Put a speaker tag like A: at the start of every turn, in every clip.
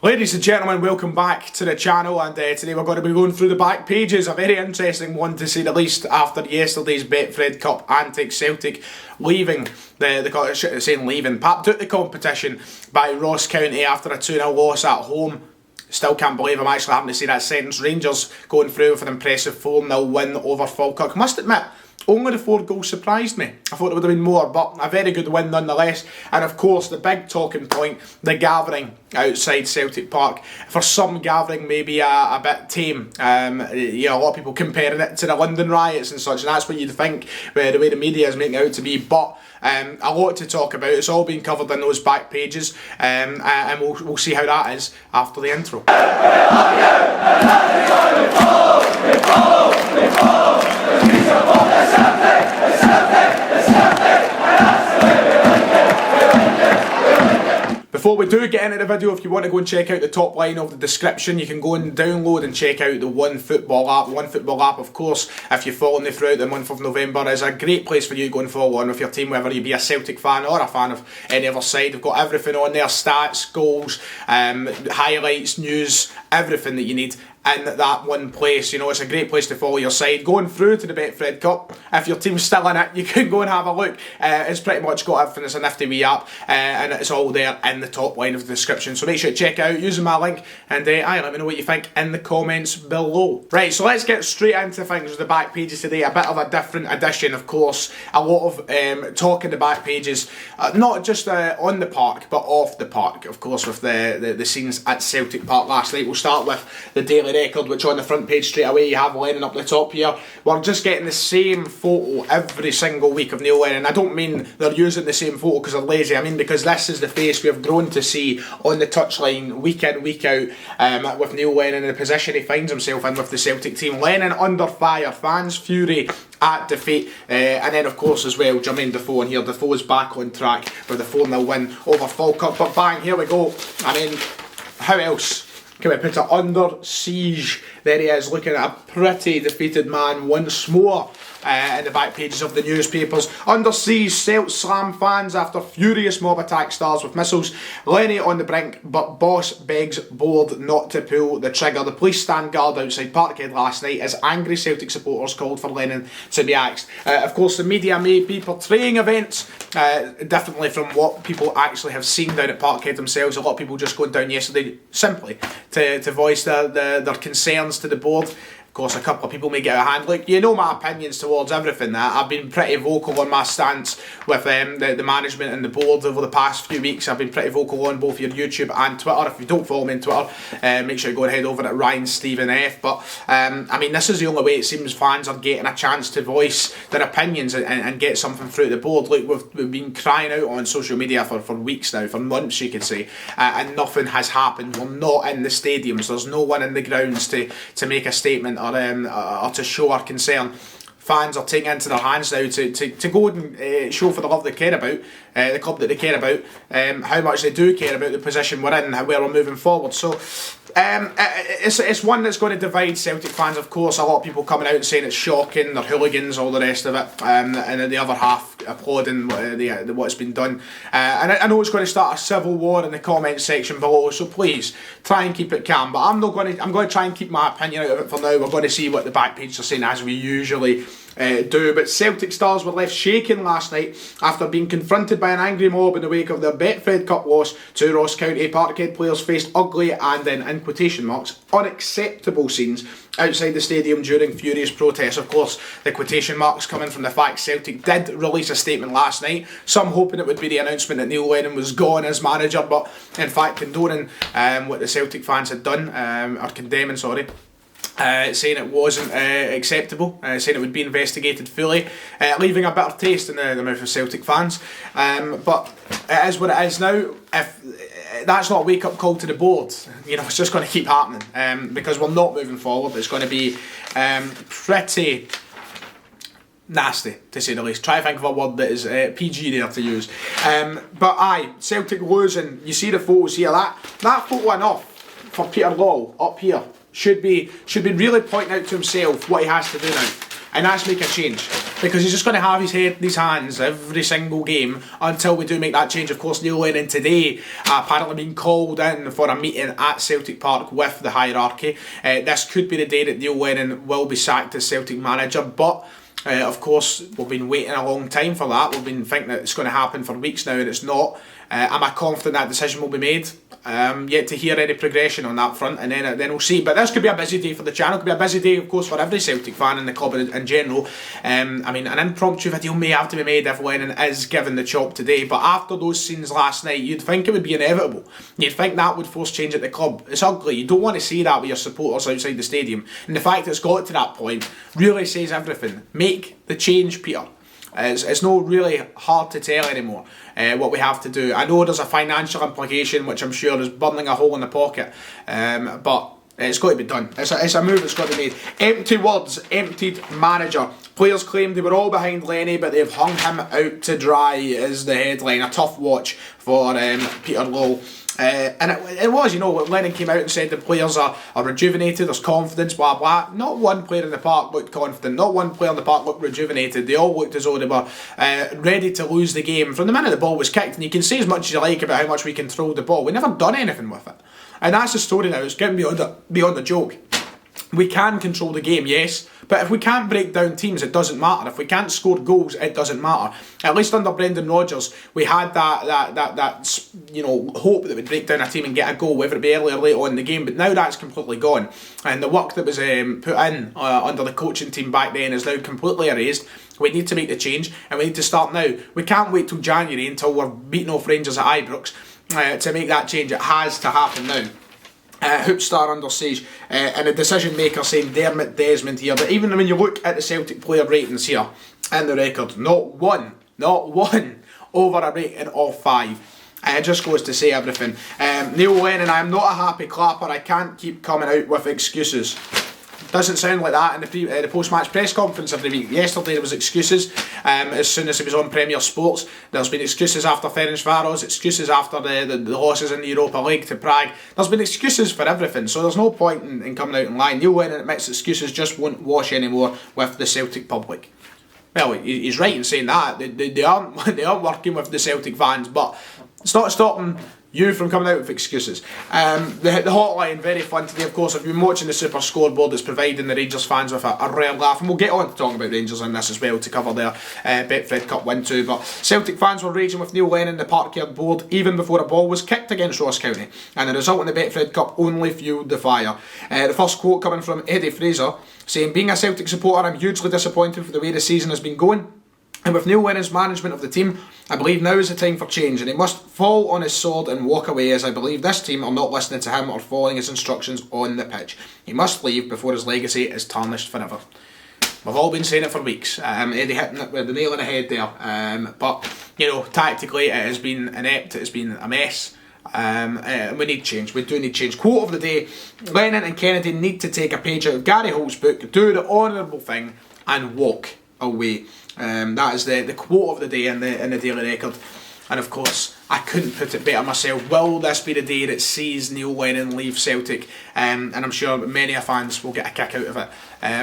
A: Ladies and gentlemen, welcome back to the channel, and today we're going to be going through the back pages. A very interesting one to say the least after yesterday's Betfred Cup antics. Celtic leaving Pap took the competition by Ross County after a 2-0 loss at home. Still can't believe I'm actually having to say that sentence. Rangers going through with an impressive 4-0 win over Falkirk. Must admit, only the 4 goals surprised me. I thought there would have been more, but a very good win nonetheless. And of course, the big talking point, the gathering outside Celtic Park. For some, gathering maybe a bit tame. A lot of people comparing it to the London riots and such, and that's what you'd think, the way the media is making it out to be. But a lot to talk about. It's all been covered in those back pages, and we'll see how that is after the intro. Before we do get into the video, if you want to go and check out the top line of the description, you can go and download and check out the One Football app. The One Football app, of course, if you're following me throughout the month of November, is a great place for you to go and follow on with your team, whether you be a Celtic fan or a fan of any other side. They've got everything on there: stats, goals, highlights, news, everything that you need in that one place. You know, it's a great place to follow your side. Going through to the Betfred Cup, if your team's still in it, you can go and have a look. It's pretty much got everything. It's a nifty wee app, and it's all there in the top line of the description. So make sure to check it out using my link, and let me know what you think in the comments below. Right, so let's get straight into things with the back pages today. A bit of a different edition, of course. A lot of talk in the back pages, not just on the park, but off the park, of course, with the scenes at Celtic Park last night. We'll start with the Daily Record, which on the front page straight away you have Lennon up the top here. We're just getting the same photo every single week of Neil Lennon. I don't mean they're using the same photo because they're lazy. I mean because this is the face we have grown to see on the touchline week in, week out, with Neil Lennon in the position he finds himself in with the Celtic team. Lennon under fire, fans fury at defeat, and then of course as well Jermaine Defoe in here. Defoe is back on track with the 4-0 win over Falkirk. But bang, here we go. I mean, how else can we put it? Under siege. There he is, looking at a pretty defeated man once more in the back pages of the newspapers. Under siege, Celt slam fans after furious mob attack stars with missiles. Lenny on the brink, but boss begs board not to pull the trigger. The police stand guard outside Parkhead last night as angry Celtic supporters called for Lennon to be axed. Of course, the media may be portraying events differently from what people actually have seen down at Parkhead themselves. A lot of people just going down yesterday simply to voice their concerns to the board. Of course, a couple of people may get a hand. Look, you know my opinions towards everything. That I've been pretty vocal on my stance with the management and the board over the past few weeks. I've been pretty vocal on both your YouTube and Twitter. If you don't follow me on Twitter, make sure you go and head over at Ryan Stephen F. But I mean, this is the only way it seems fans are getting a chance to voice their opinions and get something through the board. Look, we've been crying out on social media for weeks now, for months you could say, and nothing has happened. We're not in the stadiums. There's no one in the grounds to make a statement or to show our concern. Fans are taking it into their hands now to go and show for the love they care about, the club that they care about, how much they do care about the position we're in and where we're moving forward. So it's one that's going to divide Celtic fans. Of course, a lot of people coming out and saying it's shocking, they're hooligans, all the rest of it, and then the other half applauding what's been done. And I know it's going to start a civil war in the comment section below, so please try and keep it calm. But I'm going to try and keep my opinion out of it for now. We're going to see what the back pages are saying, as we usually do. But Celtic stars were left shaking last night after being confronted by an angry mob in the wake of their Betfred Cup loss to Ross County. Parkhead players faced ugly and then, in quotation marks, unacceptable scenes outside the stadium during furious protests. Of course, the quotation marks coming from the fact Celtic did release a statement last night, some hoping it would be the announcement that Neil Lennon was gone as manager, but in fact condoning what the Celtic fans had done, or condemning, sorry. Saying it wasn't acceptable, saying it would be investigated fully, leaving a bitter taste in the mouth of Celtic fans. But it is what it is now. If that's not a wake-up call to the board, you know, it's just going to keep happening, because we're not moving forward. It's going to be pretty nasty, to say the least. Try to think of a word that is PG there to use. But aye, Celtic losing. You see the photos here. That photo enough for Peter Law up here should be really pointing out to himself what he has to do now. and that's make a change. Because he's just going to have his head in his hands every single game until we do make that change. Of course, Neil Lennon today apparently been called in for a meeting at Celtic Park with the hierarchy. This could be the day that Neil Lennon will be sacked as Celtic manager, but of course, we've been waiting a long time for that. We've been thinking that it's going to happen for weeks now, and it's not. Am I confident that decision will be made? Yet to hear any progression on that front, and then we'll see. But this could be a busy day for the channel. It could be a busy day, of course, for every Celtic fan in the club in general. I mean, an impromptu video may have to be made if Lennon is given the chop today. But after those scenes last night, you'd think it would be inevitable. You'd think that would force change at the club. It's ugly. You don't want to see that with your supporters outside the stadium. And the fact that it's got to that point really says everything. Make the change, Peter. It's not really hard to tell anymore what we have to do. I know there's a financial implication which I'm sure is burning a hole in the pocket, but it's got to be done. It's a move that's got to be made. Empty words, emptied manager. Players claimed they were all behind Lenny, but they've hung him out to dry is the headline. A tough watch for Peter Lowe. And it was, you know, Lennon came out and said the players are rejuvenated, there's confidence, blah blah. Not one player in the park looked confident, not one player in the park looked rejuvenated. They all looked as though they were ready to lose the game from the minute the ball was kicked. And you can say as much as you like about how much we control the ball, we never done anything with it. And that's the story now, it's getting beyond the joke. We can control the game, yes, but if we can't break down teams, it doesn't matter. If we can't score goals, it doesn't matter. At least under Brendan Rodgers, we had that you know, hope that we'd break down a team and get a goal, whether it be early or late on in the game. But now that's completely gone, and the work that was put in under the coaching team back then is now completely erased. We need to make the change, and we need to start now. We can't wait till January until we're beating off Rangers at Ibrox to make that change. It has to happen now. Hoopstar under siege, and a decision maker saying Dermot Desmond here. But even when you look at the Celtic player ratings here in the record, not one over a rating of 5. It just goes to say everything. Neil Lennon, I'm not a happy clapper. I can't keep coming out with excuses. Doesn't sound like that in the post-match press conference every week. Yesterday there was excuses as soon as he was on Premier Sports. There's been excuses after Ferencváros, excuses after the losses in the Europa League to Prague. There's been excuses for everything, so there's no point in coming out and lying. Neil Lennon admits excuses just won't wash anymore with the Celtic public. Well, he's right in saying that. They aren't working with the Celtic fans, but it's not stopping you from coming out with excuses. The hotline, very fun today, of course. If you've been watching the Super Scoreboard, it's providing the Rangers fans with a rare laugh, and we'll get on to talking about Rangers in this as well to cover their Betfred Cup win too. But Celtic fans were raging with Neil Lennon, the Parkyard board, even before a ball was kicked against Ross County, and the result in the Betfred Cup only fueled the fire. The first quote coming from Eddie Fraser, saying, "Being a Celtic supporter, I'm hugely disappointed for the way the season has been going. And with Neil Lennon's management of the team, I believe now is the time for change, and he must fall on his sword and walk away, as I believe this team are not listening to him or following his instructions on the pitch. He must leave before his legacy is tarnished forever." We've all been saying it for weeks. Eddie hitting it with the nail in the head there. But, you know, tactically it has been inept, it's been a mess. We need change. We do need change. Quote of the day: Lennon and Kennedy need to take a page out of Gary Holt's book, do the honourable thing, and walk away. That is the quote of the day in the Daily Record. And of course, I couldn't put it better myself. Will this be the day that sees Neil Lennon leave Celtic? And I'm sure many fans will get a kick out of it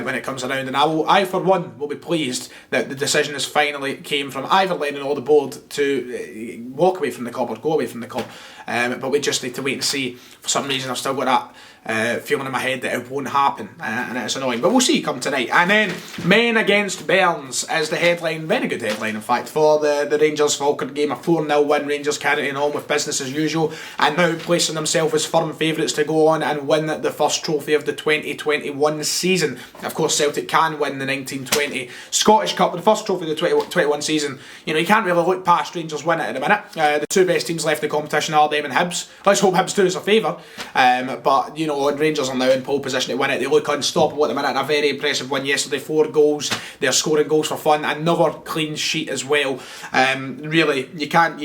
A: when it comes around. And I for one will be pleased that the decision has finally came from either Lennon or the board to walk away from the club or go away from the club. But we just need to wait and see. For some reason, I've still got that feeling in my head that it won't happen, and it's annoying, but we'll see come tonight. And then Men against Burns is the headline, very good headline in fact, for the Rangers Falkirk game. A 4-0 win, Rangers carrying on with business as usual, and now placing themselves as firm favourites to go on and win the first trophy of the 2021 season. Of course, Celtic can win the 1920 Scottish Cup, the first trophy of the 2021 season. You know, you can't really look past Rangers win it at the minute. The two best teams left the competition are them and Hibs. Let's hope Hibs do us a favour, but you know, Rangers are now in pole position to win it. They look unstoppable at the minute. A very impressive win yesterday, 4 goals. They're scoring goals for fun. Another clean sheet as well. Really, you can't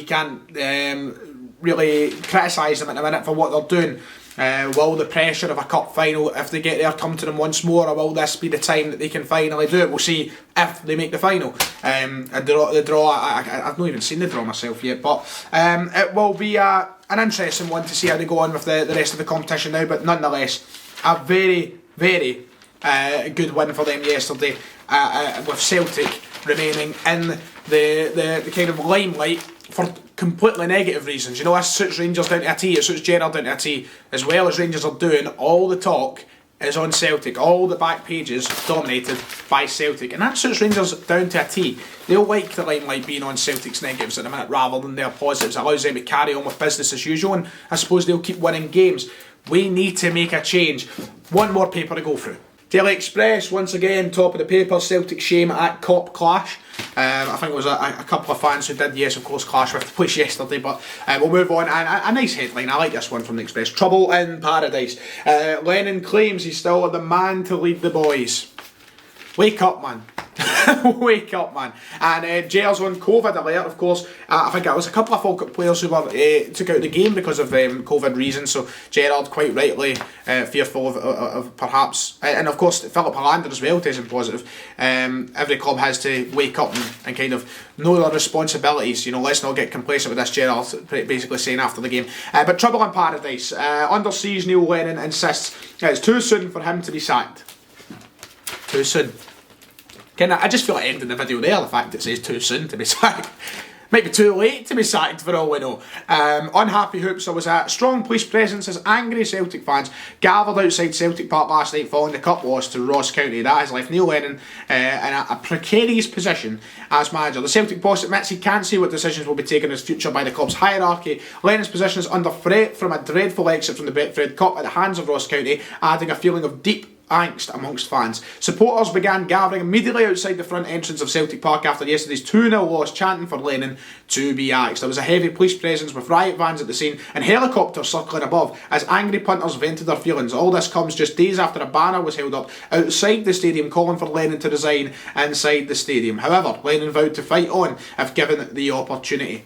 A: really criticise them at the minute for what they're doing. Will the pressure of a cup final, if they get there, come to them once more, or will this be the time that they can finally do it? We'll see if they make the final. The draw, I've not even seen the draw myself yet, but it will be an interesting one to see how they go on with the rest of the competition now. But nonetheless, a very, very good win for them yesterday, with Celtic remaining in the kind of limelight for completely negative reasons. You know, this suits Rangers down to a T, it suits Gerrard down to a T. As well as Rangers are doing, all the talk is on Celtic, all the back pages dominated by Celtic, and that suits Rangers down to a T. They'll like the limelight being on Celtic's negatives at the minute rather than their positives. It allows them to carry on with business as usual, and I suppose they'll keep winning games. We need to make a change. One more paper to go through. Daily Express, once again, top of the paper, Celtic shame at Cop clash. I think it was a couple of fans who did, yes, of course, clash with the place yesterday, but we'll move on. And a nice headline, I like this one from the Express. Trouble in Paradise. Lennon claims he's still the man to lead the boys. Wake up, man. Wake up, man. And Gerrard's on COVID alert, of course. I think it was a couple of Falkirk players who were took out the game because of COVID reasons, so Gerrard quite rightly fearful of perhaps, and of course Philip Hollander as well testing positive. Every club has to wake up and kind of know their responsibilities. You know, let's not get complacent with this, Gerrard basically saying after the game. But trouble in Paradise. Under siege, Neil Lennon insists it's too soon for him to be sacked. Too soon. I just feel like ending the video there, the fact it says too soon to be sacked. Might be too late to be sacked for all we know. Unhappy Hoops, there was a strong police presence as angry Celtic fans gathered outside Celtic Park last night following the cup loss to Ross County. That has left Neil Lennon in a precarious position as manager. The Celtic boss admits he can't see what decisions will be taken in his future by the club's hierarchy. Lennon's position is under threat from a dreadful exit from the Betfred Cup at the hands of Ross County, adding a feeling of deep angst amongst fans. Supporters began gathering immediately outside the front entrance of Celtic Park after yesterday's 2-0 loss, chanting for Lennon to be axed. There was a heavy police presence with riot vans at the scene and helicopters circling above as angry punters vented their feelings. All this comes just days after a banner was held up outside the stadium calling for Lennon to resign inside the stadium. However, Lennon vowed to fight on if given the opportunity.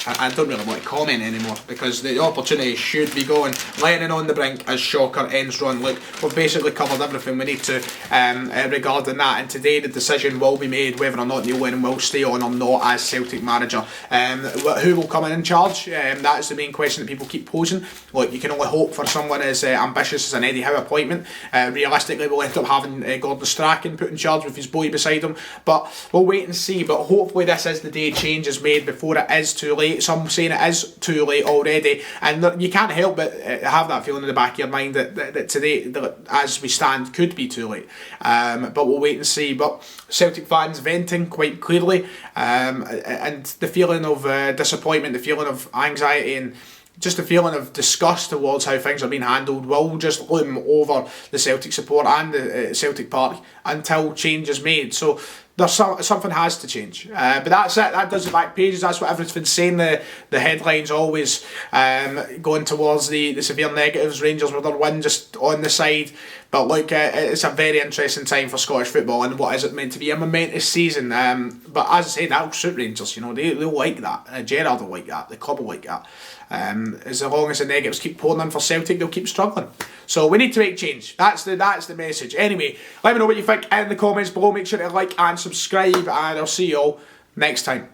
A: I don't really want to comment anymore because the opportunity should be going. Lennon on the brink as shocker ends run. Look, we've basically covered everything we need to regarding that, and today the decision will be made whether or not Neil Lennon will stay on or not as Celtic manager. Who will come in charge? That's the main question that people keep posing. Look, you can only hope for someone as ambitious as an Eddie Howe appointment. Realistically, we'll end up having Gordon Strachan put in charge with his boy beside him, but we'll wait and see. But hopefully this is the day change is made before it is too late. Some saying it is too late already, and you can't help but have that feeling in the back of your mind that today, as we stand, could be too late. But we'll wait and see. But Celtic fans venting quite clearly, and the feeling of disappointment, the feeling of anxiety, and just a feeling of disgust towards how things are being handled will just loom over the Celtic support and the Celtic Park until change is made. So something has to change. But that's it. That does the back pages. That's what everyone's been saying. The headlines always going towards the severe negatives. Rangers with their win just on the side. But look, it's a very interesting time for Scottish football, and what is it meant to be? A momentous season. But as I say, that'll suit Rangers. You know, they'll like that. Gerrard will like that. The club will like that. As long as the negatives keep pouring in for Celtic, they'll keep struggling. So we need to make change. That's the message. Anyway, let me know what you think in the comments below. Make sure to like and subscribe, and I'll see you all next time.